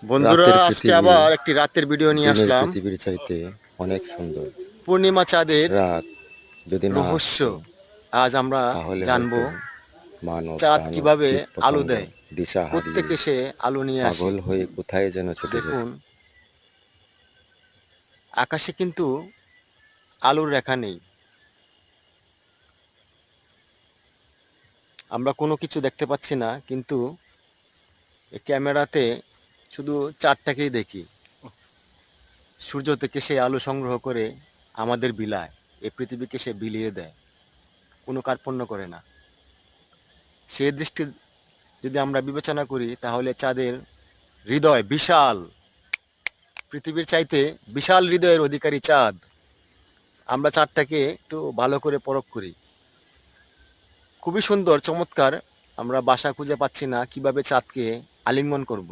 বন্ধুরা, রাতের আজকে পৃথিবী আবার একটি রাতের ভিডিও নিয়ে দিনের আসলাম। পৃথিবীর চাইতে অনেক সুন্দর। পূর্ণিমা চাঁদের রাত যদি না রহস্য আসতো আজ আমরা তাহলে জানবো। হয়তো মানব চাঁদ দানব কিভাবে কীট আলো পতঙ্গ দেয়, দিশা হারিয়ে কোত্থেকে সে আলো নিয়ে আসে। পাগল হয়ে কোথায় যেন ছুটে যেত। দেখুন, আকাশে কিন্তু আলোর রেখা নেই, আমরা কোনো কিছু দেখতে পাচ্ছি না, কিন্তু এই ক্যামেরাতে শুধু চাঁদটাকেই দেখি। সূর্য থেকে সে আলো সংগ্রহ করে আমাদের বিলায়, এই পৃথিবীকে সে বিলিয়ে দেয়, কোনো কার্পণ্য করে না। সেই দৃষ্টি যদি আমরা বিবেচনা করি তাহলে চাঁদের হৃদয় বিশাল, পৃথিবীর চাইতে বিশাল হৃদয়ের অধিকারী চাঁদ। আমরা চাঁদটাকে একটু ভালো করে পরখ করি, খুবই সুন্দর, চমৎকার। আমরা বাসা খুঁজে পাচ্ছি না কিভাবে চাঁদকে আলিঙ্গন করব।